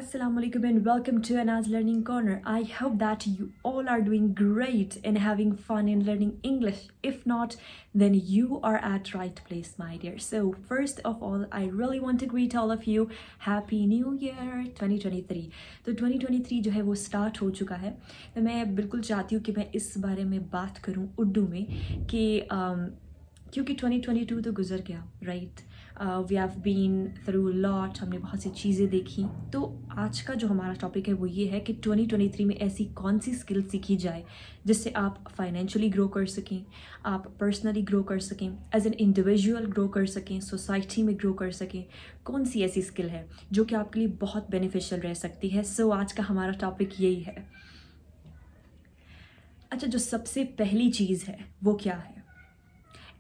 Assalamualaikum and welcome to Anaz Learning Corner. I hope that you all are doing great and having fun in learning English. If not, then you are at right place, my dear. So first of all, I really want to greet all of you. Happy New Year 2023. तो 2023 जो है वो start हो चुका है. तो मैं बिल्कुल चाहती हूँ कि मैं इस बारे में बात करूँ उर्दू में कि क्योंकि 2022 तो गुजर गया, right. We have been through lot, हमने बहुत सी चीज़ें देखी. तो आज का जो हमारा टॉपिक है वो ये है कि 2023 में ऐसी कौन सी स्किल सीखी जाए जिससे आप फाइनेंशियली ग्रो कर सकें, आप पर्सनली ग्रो कर सकें, एज एन इंडिविजुअल ग्रो कर सकें, सोसाइटी में ग्रो कर सकें. कौन सी ऐसी स्किल है जो कि आपके लिए बहुत बेनिफिशियल रह सकती है. सो आज का हमारा टॉपिक यही है. अच्छा, जो सबसे पहली चीज़ है वो क्या है?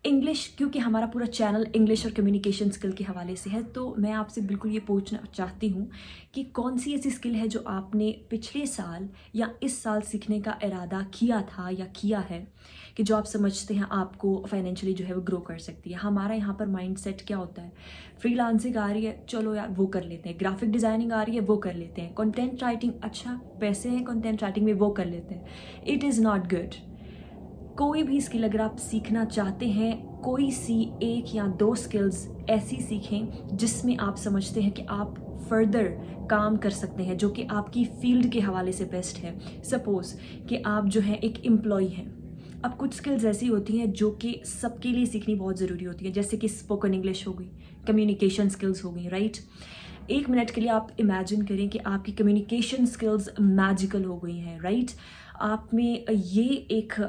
इंग्लिश. क्योंकि हमारा पूरा चैनल इंग्लिश और कम्युनिकेशन स्किल के हवाले से है, तो मैं आपसे बिल्कुल ये पूछना चाहती हूँ कि कौन सी ऐसी स्किल है जो आपने पिछले साल या इस साल सीखने का इरादा किया था या किया है कि जो आप समझते हैं आपको फाइनेंशियली जो है वो ग्रो कर सकती है. हमारा यहाँ पर माइंडसेट क्या होता है? फ्रीलांसिंग आ रही है, चलो यार वो कर लेते हैं. ग्राफिक डिज़ाइनिंग आ रही है, वो कर लेते हैं. कंटेंट राइटिंग, अच्छा पैसे हैं कंटेंट राइटिंग में, वो कर लेते हैं. It is not good. कोई भी स्किल अगर आप सीखना चाहते हैं, कोई सी एक या दो स्किल्स ऐसी सीखें जिसमें आप समझते हैं कि आप फर्दर काम कर सकते हैं, जो कि आपकी फील्ड के हवाले से बेस्ट है. सपोज़ कि आप जो है एक एम्प्लॉई हैं. अब कुछ स्किल्स ऐसी होती हैं जो कि सबके लिए सीखनी बहुत ज़रूरी होती है, जैसे कि स्पोकन इंग्लिश हो गई, कम्युनिकेशन स्किल्स हो गई, राइट. एक मिनट के लिए आप इमेजिन करें कि आपकी कम्युनिकेशन स्किल्स मैजिकल हो गई हैं, राइट. आप में ये एक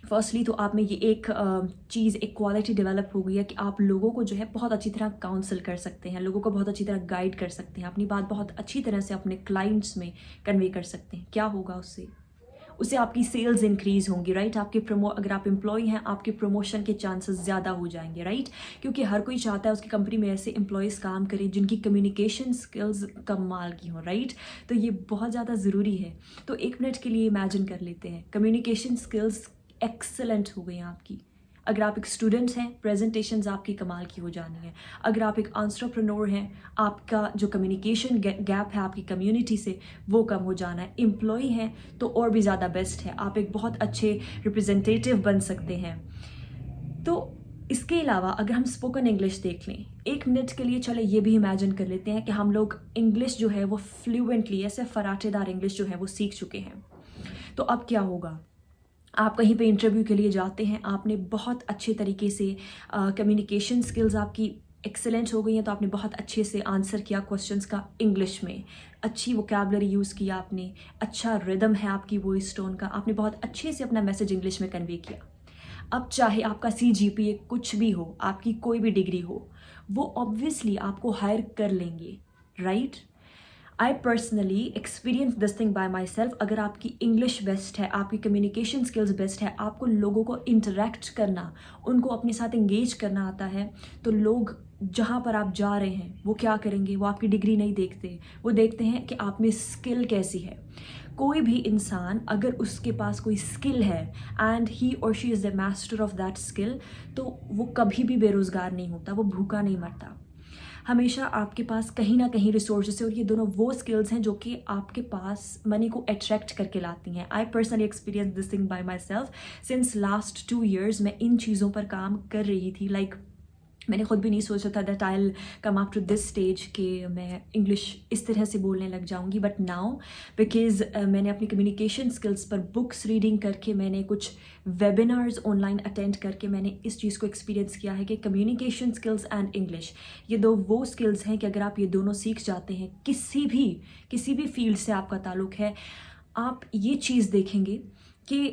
फर्स्टली तो आप में ये एक चीज़, एक क्वालिटी डेवलप हो गई है कि आप लोगों को जो है बहुत अच्छी तरह काउंसल कर सकते हैं, लोगों को बहुत अच्छी तरह गाइड कर सकते हैं, अपनी बात बहुत अच्छी तरह से अपने क्लाइंट्स में कन्वे कर सकते हैं. क्या होगा उससे आपकी सेल्स इंक्रीज होंगी, राइट. आपके अगर आप एम्प्लॉय हैं, आपके प्रमोशन के चांसेस ज़्यादा हो जाएंगे, राइट. क्योंकि हर कोई चाहता है उसकी कंपनी में ऐसे एम्प्लॉयज़ काम करें जिनकी कम्युनिकेशन स्किल्स कमाल की हो, राइट. तो ये बहुत ज़्यादा ज़रूरी है. तो एक मिनट के लिए इमेजिन कर लेते हैं, कम्युनिकेशन स्किल्स एक्सेलेंट हो गई हैं आपकी. अगर आप एक स्टूडेंट हैं, प्रेजेंटेशंस आपकी कमाल की हो जानी है. अगर आप एक एंटरप्रेन्योर हैं, आपका जो कम्युनिकेशन गैप है आपकी कम्युनिटी से वो कम हो जाना है. एम्प्लॉय हैं तो और भी ज़्यादा बेस्ट है, आप एक बहुत अच्छे रिप्रेजेंटेटिव बन सकते हैं. तो इसके अलावा अगर हम स्पोकन इंग्लिश देख लें एक मिनट के लिए, चले ये भी इमेजिन कर लेते हैं कि हम लोग इंग्लिश जो है वो फ्लुएंटली, ऐसे फराटेदार इंग्लिश जो है वो सीख चुके हैं. तो अब क्या होगा? आप कहीं पे इंटरव्यू के लिए जाते हैं, आपने बहुत अच्छे तरीके से कम्युनिकेशन स्किल्स आपकी एक्सेलेंट हो गई हैं, तो आपने बहुत अच्छे से आंसर किया क्वेश्चंस का इंग्लिश में, अच्छी वोकैबुलरी यूज़ किया आपने, अच्छा रिदम है आपकी वॉइस टोन का, आपने बहुत अच्छे से अपना मैसेज इंग्लिश में कन्वे किया. अब चाहे आपका CGPA कुछ भी हो, आपकी कोई भी डिग्री हो, वो ऑब्वियसली आपको हायर कर लेंगे, right. I personally experience this thing bye my self. अगर आपकी इंग्लिश बेस्ट है, आपकी कम्युनिकेशन स्किल्स बेस्ट है, आपको लोगों को इंटरेक्ट करना, उनको अपने साथ इंगेज करना आता है, तो लोग जहाँ पर आप जा रहे हैं वो क्या करेंगे? वो आपकी डिग्री नहीं देखते, वो देखते हैं कि आप में स्किल कैसी है. कोई भी इंसान अगर उसके पास कोई स्किल है एंड ही और she is the master of that skill, तो वो कभी भी बेरोज़गार नहीं होता, वो भूखा नहीं मरता. हमेशा आपके पास कहीं ना कहीं रिसोर्सेस है, और ये दोनों वो स्किल्स हैं जो कि आपके पास मनी को अट्रैक्ट करके लाती हैं. I personally experience this thing bye my self. Since last 2 years मैं इन चीज़ों पर काम कर रही थी. लाइक मैंने खुद भी नहीं सोचा था that I will come up to this stage कि मैं इंग्लिश इस तरह से बोलने लग जाऊंगी. बट नाउ बिकॉज मैंने अपनी कम्युनिकेशन स्किल्स पर बुक्स रीडिंग करके, मैंने कुछ वेबिनार्स ऑनलाइन अटेंड करके मैंने इस चीज़ को एक्सपीरियंस किया है कि कम्युनिकेशन स्किल्स एंड इंग्लिश, ये दो वो स्किल्स हैं कि अगर आप ये दोनों सीख जाते हैं, किसी भी फील्ड से आपका ताल्लुक़ है, आप ये चीज़ देखेंगे कि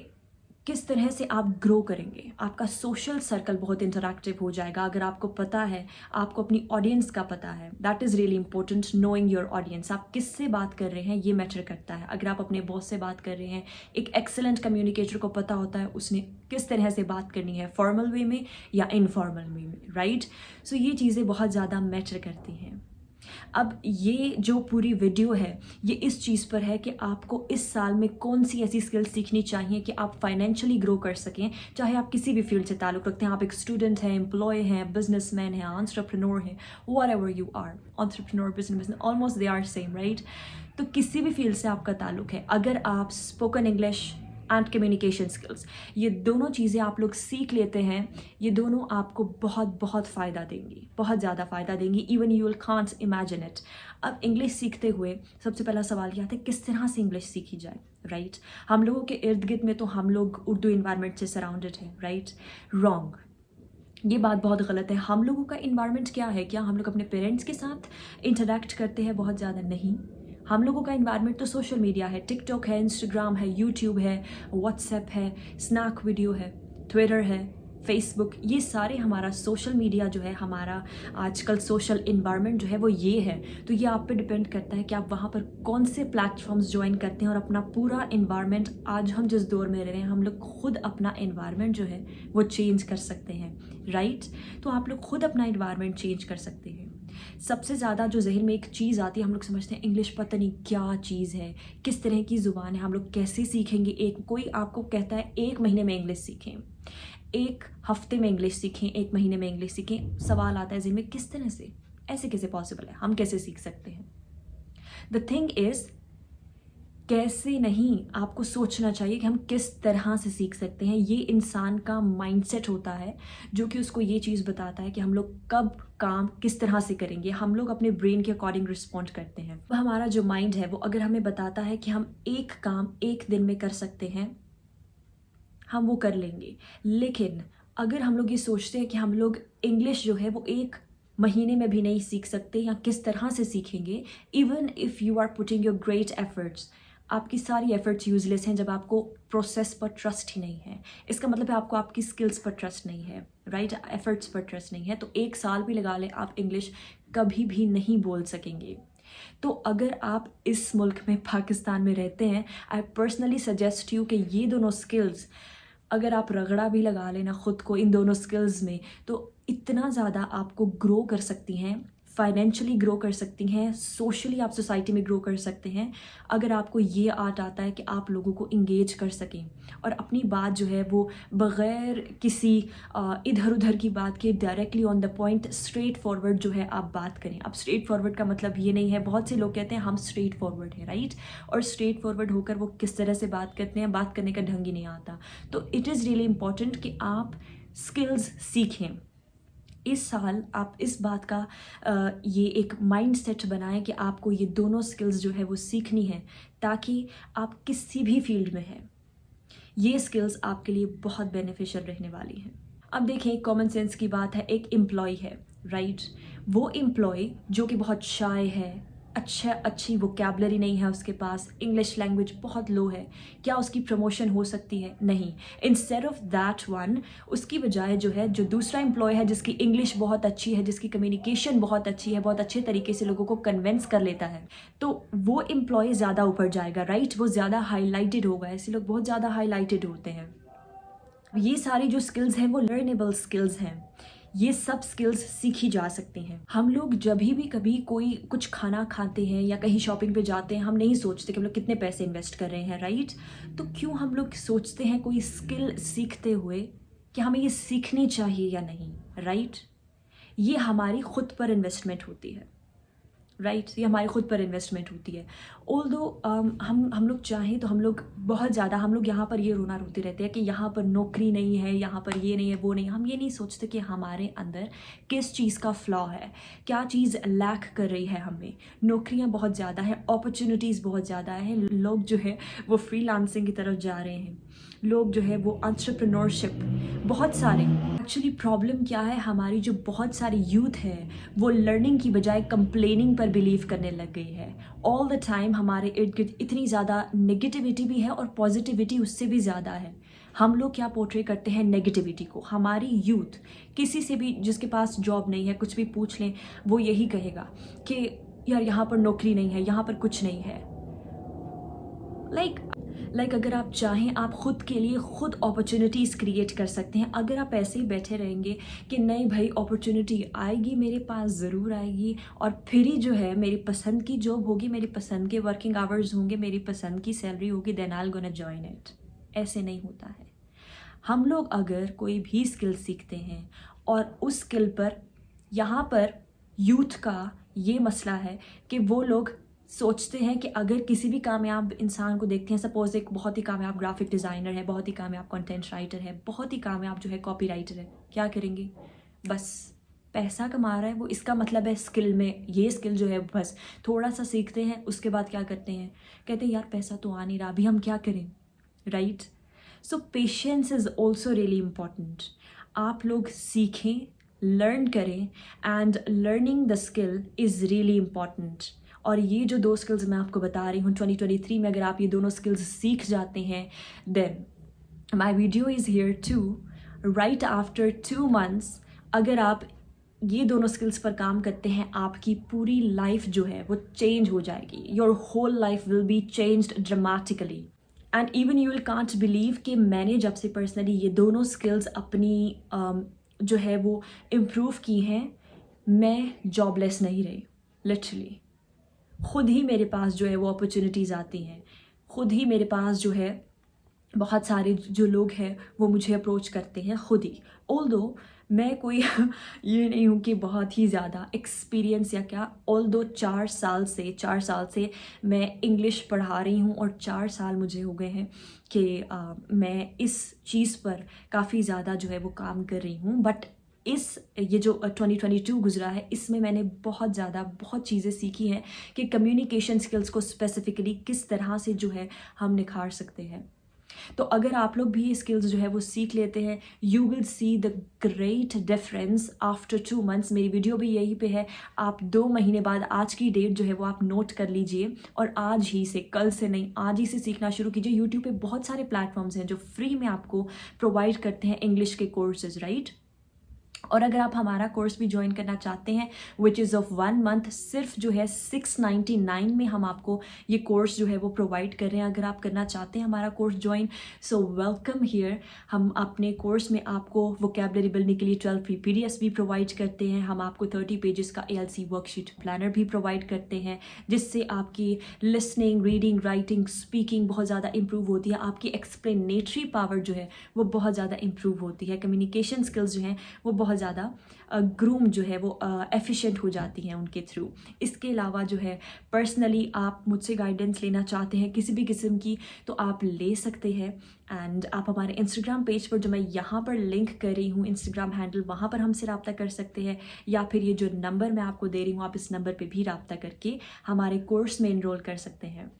किस तरह से आप ग्रो करेंगे. आपका सोशल सर्कल बहुत इंटरैक्टिव हो जाएगा. अगर आपको पता है, आपको अपनी ऑडियंस का पता है, that is really important. Knowing your audience, आप किससे बात कर रहे हैं ये मैटर करता है. अगर आप अपने बॉस से बात कर रहे हैं, एक एक्सेलेंट कम्युनिकेटर को पता होता है उसने किस तरह से बात करनी है, फॉर्मल वे में या इनफॉर्मल वे में, राइट. सो ये चीज़ें बहुत ज़्यादा मैटर करती हैं. अब ये जो पूरी वीडियो है ये इस चीज़ पर है कि आपको इस साल में कौन सी ऐसी स्किल्स सीखनी चाहिए कि आप फाइनेंशियली ग्रो कर सकें, चाहे आप किसी भी फील्ड से ताल्लुक़ रखते हैं, आप एक स्टूडेंट हैं, एम्प्लॉय हैं, बिजनेसमैन हैं, एंटरप्रेन्योर हैं, whatever you are, entrepreneur, business, almost they are same, right? तो किसी भी फील्ड से आपका ताल्लुक़ है, अगर आप spoken English and communication skills ये दोनों चीज़ें आप लोग सीख लेते हैं, ये दोनों आपको बहुत बहुत फ़ायदा देंगी, बहुत ज़्यादा फ़ायदा देंगी, even you will can't imagine it. अब इंग्लिश सीखते हुए सबसे पहला सवाल ये आता है किस तरह से इंग्लिश सीखी जाए, राइट? हम लोगों के इर्द गिर्द में तो हम लोग उर्दू इन्वायरमेंट से सराउंडेड हैं, राइट? रॉन्ग, ये बात बहुत गलत है। हम लोगों का इन्वायरमेंट क्या है? क्या हम लोग अपने पेरेंट्स के साथ इंटरेक्ट करते हैं? बहुत ज़्यादा नहीं। हम लोगों का इन्वायरमेंट तो सोशल मीडिया है, टिकटॉक है, इंस्टाग्राम है, यूट्यूब है, व्हाट्सएप है, स्नैक वीडियो है, ट्विटर है, फेसबुक, ये सारे हमारा सोशल मीडिया जो है, हमारा आजकल सोशल इन्वायरमेंट जो है वो ये है। तो ये आप पे डिपेंड करता है कि आप वहाँ पर कौन से प्लेटफॉर्म्स ज्वाइन करते हैं और अपना पूरा इन्वायरमेंट, आज हम जिस दौर में रह रहे हैं हम लोग खुद अपना इन्वायरमेंट जो है वो चेंज कर सकते हैं, राइट? तो आप लोग खुद अपना इन्वायरमेंट चेंज कर सकते हैं। सबसे ज़्यादा जो जहन में एक चीज़ आती है, हम लोग समझते हैं इंग्लिश पता नहीं क्या चीज़ है, किस तरह की ज़ुबान है, हम लोग कैसे सीखेंगे। एक कोई आपको कहता है 1 महीने में इंग्लिश सीखें, 1 हफ्ते में इंग्लिश सीखें, 1 महीने में इंग्लिश सीखें, सवाल आता है जहन में किस तरह से, ऐसे कैसे पॉसिबल है, हम कैसे सीख सकते हैं? द थिंग इज़ कैसे नहीं, आपको सोचना चाहिए कि हम किस तरह से सीख सकते हैं। ये इंसान का माइंडसेट होता है जो कि उसको ये चीज़ बताता है कि हम लोग कब काम किस तरह से करेंगे। हम लोग अपने ब्रेन के अकॉर्डिंग रिस्पॉन्ड करते हैं। तो हमारा जो माइंड है वो अगर हमें बताता है कि हम एक काम 1 दिन में कर सकते हैं, हम वो कर लेंगे। लेकिन अगर हम लोग ये सोचते हैं कि हम लोग इंग्लिश जो है वो 1 महीने में भी नहीं सीख सकते या किस तरह से सीखेंगे, even if you are putting your great efforts, आपकी सारी एफर्ट्स यूजलेस हैं जब आपको प्रोसेस पर ट्रस्ट ही नहीं है। इसका मतलब है आपको आपकी स्किल्स पर ट्रस्ट नहीं है, राइट? एफर्ट्स पर ट्रस्ट नहीं है। तो 1 साल भी लगा लें, आप इंग्लिश कभी भी नहीं बोल सकेंगे। तो अगर आप इस मुल्क में, पाकिस्तान में रहते हैं, आई पर्सनली सजेस्ट यू कि ये दोनों स्किल्स अगर आप रगड़ा भी लगा लेना खुद को इन दोनों स्किल्स में, तो इतना ज़्यादा आपको ग्रो कर सकती हैं, फाइनेंशियली ग्रो कर सकती हैं, सोशली आप सोसाइटी में ग्रो कर सकते हैं, अगर आपको ये आर्ट आता है कि आप लोगों को इंगेज कर सकें और अपनी बात जो है वो बग़ैर किसी इधर उधर की बात के directly on the point straight forward जो है आप बात करें। अब स्ट्रेट फॉरवर्ड का मतलब ये नहीं है, बहुत से लोग कहते हैं हम स्ट्रेट फॉरवर्ड हैं, राइट? और स्ट्रेट फॉरवर्ड होकर वो किस तरह से बात करते हैं, बात करने का ढंग ही नहीं आता। तो इट इज़ रियली इम्पॉर्टेंट कि आप स्किल्स सीखें। इस साल आप इस बात का ये एक माइंड सेट बनाएं कि आपको ये दोनों स्किल्स जो है वो सीखनी है, ताकि आप किसी भी फील्ड में हैं, ये स्किल्स आपके लिए बहुत बेनिफिशियल रहने वाली हैं। अब देखें, कॉमन सेंस की बात है, एक एम्प्लॉय है, राइट? वो एम्प्लॉय जो कि बहुत शाय है, अच्छी वोकैबुलरी नहीं है उसके पास, इंग्लिश लैंग्वेज बहुत लो है, क्या उसकी प्रमोशन हो सकती है? नहीं। इंस्टेड ऑफ दैट वन, उसकी बजाय जो है, जो दूसरा एम्प्लॉय है जिसकी इंग्लिश बहुत अच्छी है, जिसकी कम्युनिकेशन बहुत अच्छी है, बहुत अच्छे तरीके से लोगों को कन्विंस कर लेता है, तो वो एम्प्लॉय ज़्यादा ऊपर जाएगा, राइट? वो ज़्यादा हाईलाइटेड होगा। ऐसे लोग बहुत ज़्यादा हाईलाइटेड होते हैं। ये सारी जो स्किल्स हैं वो लर्नेबल स्किल्स हैं, ये सब स्किल्स सीखी जा सकती हैं। हम लोग जब भी कभी कोई कुछ खाना खाते हैं या कहीं शॉपिंग पे जाते हैं, हम नहीं सोचते कि हम लोग कितने पैसे इन्वेस्ट कर रहे हैं, राइट? तो क्यों हम लोग सोचते हैं कोई स्किल सीखते हुए कि हमें ये सीखनी चाहिए या नहीं, राइट? ये हमारी खुद पर इन्वेस्टमेंट होती है, राइट? ये हमारी खुद पर इन्वेस्टमेंट होती है। ऑल्दो हम लोग चाहें तो हम लोग बहुत ज़्यादा, हम लोग यहाँ पर ये रोना रोते रहते हैं कि यहाँ पर नौकरी नहीं है, यहाँ पर ये नहीं है, वो नहीं है। हम ये नहीं सोचते कि हमारे अंदर किस चीज़ का फ्लॉ है, क्या चीज़ लैक कर रही है हमें। नौकरियाँ बहुत ज़्यादा है, अपॉर्चुनिटीज़ बहुत ज़्यादा है, लोग जो है वो फ्रीलांसिंग की तरफ जा रहे हैं, लोग जो है वो एंटरप्रेन्योरशिप, बहुत सारे। एक्चुअली प्रॉब्लम क्या है, हमारी जो बहुत सारी यूथ है वो लर्निंग की बजाय कंप्लेनिंग पर बिलीव करने लग गई है। ऑल द टाइम हमारे इर्द गिर्द इतनी ज़्यादा नेगेटिविटी भी है और पॉजिटिविटी उससे भी ज़्यादा है। हम लोग क्या पोर्ट्रे करते हैं, नेगेटिविटी को। हमारी यूथ किसी से भी जिसके पास जॉब नहीं है, कुछ भी पूछ लें, वो यही कहेगा कि यार यहाँ पर नौकरी नहीं है, यहाँ पर कुछ नहीं है। लाइक लाइक अगर आप चाहें आप खुद के लिए खुद अपॉर्चुनिटीज़ क्रिएट कर सकते हैं। अगर आप ऐसे ही बैठे रहेंगे कि नहीं भाई अपॉर्चुनिटी आएगी मेरे पास, ज़रूर आएगी और फिर ही जो है मेरी पसंद की जॉब होगी, मेरी पसंद के वर्किंग आवर्स होंगे, मेरी पसंद की सैलरी होगी, then I am gonna join it. ऐसे नहीं होता है। हम लोग अगर कोई भी स्किल सीखते हैं और उस स्किल पर, यहाँ पर यूथ का ये मसला है कि वो लोग सोचते हैं कि अगर किसी भी कामयाब इंसान को देखते हैं, सपोज एक बहुत ही कामयाब ग्राफिक डिज़ाइनर है, बहुत ही कामयाब कंटेंट राइटर है, बहुत ही कामयाब जो है कॉपी राइटर है, क्या करेंगे? बस पैसा कमा रहा है वो, इसका मतलब है स्किल में, ये स्किल जो है बस थोड़ा सा सीखते हैं, उसके बाद क्या करते हैं, कहते हैं यार पैसा तो आ नहीं रहा, अभी हम क्या करें, right? So patience is also really important. आप लोग सीखें, लर्न करें, and learning the skill is really important. और ये जो 2 स्किल्स मैं आपको बता रही हूँ 2023 में, अगर आप ये दोनों स्किल्स सीख जाते हैं, then my video is here to right after 2 months। अगर आप ये दोनों स्किल्स पर काम करते हैं, आपकी पूरी लाइफ जो है वो चेंज हो जाएगी। Your whole life will be changed dramatically and even you will can't believe कि मैंने जब से पर्सनली ये दोनों स्किल्स अपनी जो है वो इम्प्रूव की हैं, मैं जॉबलेस नहीं रही। लिटरली खुद ही मेरे पास जो है वो अपॉर्चुनिटीज़ आती हैं, खुद ही मेरे पास जो है बहुत सारे जो लोग हैं वो मुझे अप्रोच करते हैं खुद ही। ऑल्दो मैं कोई ये नहीं हूँ कि बहुत ही ज़्यादा एक्सपीरियंस या क्या, ऑल्दो 4 साल से मैं इंग्लिश पढ़ा रही हूँ और 4 साल मुझे हो गए हैं कि मैं इस चीज़ पर काफ़ी ज़्यादा जो है वो काम कर रही हूँ। बट ये जो 2022 गुजरा है, इसमें मैंने बहुत चीज़ें सीखी हैं कि कम्युनिकेशन स्किल्स को स्पेसिफिकली किस तरह से जो है हम निखार सकते हैं। तो अगर आप लोग भी ये स्किल्स जो है वो सीख लेते हैं, you will see the great difference after 2 months। मेरी वीडियो भी यहीं पे है, आप 2 महीने बाद आज की डेट जो है वो आप नोट कर लीजिए और आज ही से, कल से नहीं, आज ही से सीखना शुरू कीजिए। यूट्यूब पे बहुत सारे प्लेटफॉर्म्स हैं जो फ्री में आपको प्रोवाइड करते हैं इंग्लिश के कोर्सेज, राइट? और अगर आप हमारा कोर्स भी ज्वाइन करना चाहते हैं विच इज़ ऑफ 1 month, सिर्फ जो है 699 में हम आपको ये कोर्स जो है वो प्रोवाइड कर रहे हैं। अगर आप करना चाहते हैं हमारा course join, so welcome here. हम अपने कोर्स में आपको वोकैबुलरी बिल्डिंग के लिए 12 फ्री PDFs भी प्रोवाइड करते हैं। हम आपको 30 पेजेस का ALC वर्कशीट प्लानर भी प्रोवाइड करते हैं, जिससे आपकी लिसनिंग, रीडिंग, राइटिंग, स्पीकिंग बहुत ज़्यादा इंप्रूव होती है। आपकी एक्सप्लेनेटरी पावर जो है वो बहुत ज़्यादा इंप्रूव होती है। कम्युनिकेशन स्किल्स जो हैं वो बहुत ज़्यादा ग्रूम जो है वो एफिशिएंट हो जाती हैं उनके थ्रू। इसके अलावा जो है पर्सनली आप मुझसे गाइडेंस लेना चाहते हैं किसी भी किस्म की, तो आप ले सकते हैं। एंड आप हमारे इंस्टाग्राम पेज पर, जो मैं यहाँ पर लिंक कर रही हूँ इंस्टाग्राम हैंडल, वहाँ पर हमसे रब्ता कर सकते हैं, या फिर ये जो नंबर मैं आपको दे रही हूँ, आप इस नंबर पर भी रब्ता करके हमारे कोर्स में इनरोल कर सकते हैं।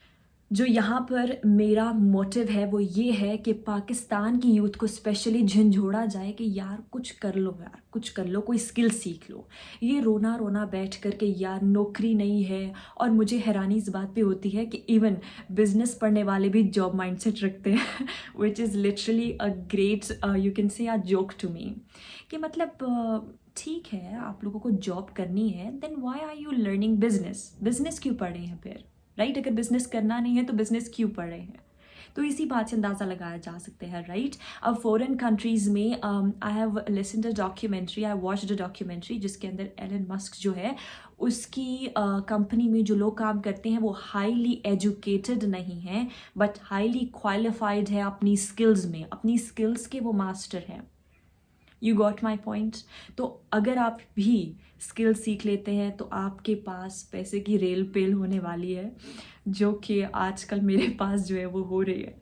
जो यहाँ पर मेरा मोटिव है वो ये है कि पाकिस्तान की यूथ को स्पेशली झंझोड़ा जाए कि यार कुछ कर लो, यार कुछ कर लो, कोई स्किल सीख लो। ये रोना रोना बैठ कर के यार नौकरी नहीं है। और मुझे हैरानी इस बात पे होती है कि इवन बिजनेस पढ़ने वाले भी जॉब माइंडसेट रखते हैं which is literally a great you can say a joke to me. कि मतलब ठीक है आप लोगों को जॉब करनी है, then why are you learning business क्यों पढ़ रहे हैं फिर, राइट? अगर बिजनेस करना नहीं है तो बिजनेस क्यों पढ़ रहे हैं? तो इसी बात से अंदाज़ा लगाया जा सकते हैं, राइट? अब फॉरेन कंट्रीज़ में I have listened a documentary, I watched a documentary जिसके अंदर एलन मस्क जो है उसकी कंपनी में जो लोग काम करते हैं वो हाईली एजुकेटेड नहीं हैं, बट हाईली क्वालिफाइड है अपनी स्किल्स में, अपनी स्किल्स के वो मास्टर हैं। You got my point? तो अगर आप भी स्किल सीख लेते हैं तो आपके पास पैसे की रेल पेल होने वाली है, जो कि आजकल मेरे पास जो है वो हो रही है।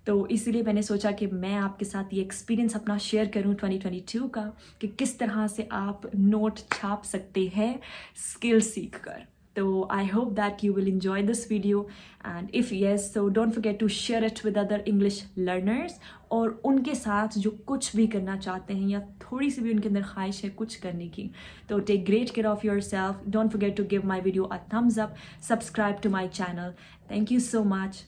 तो इसीलिए मैंने सोचा कि मैं आपके साथ ये एक्सपीरियंस अपना शेयर करूं 2022 का, कि किस तरह से आप नोट छाप सकते हैं स्किल सीख कर। So I hope that you will enjoy this video, and if yes, so don't forget to share it with other English learners और उनके साथ जो कुछ भी करना चाहते हैं या थोड़ी सी भी उनके अंदर ख्वाहिश है कुछ करने की, तो take great care of yourself. Don't forget to give my video a thumbs up, subscribe to my channel. Thank you so much.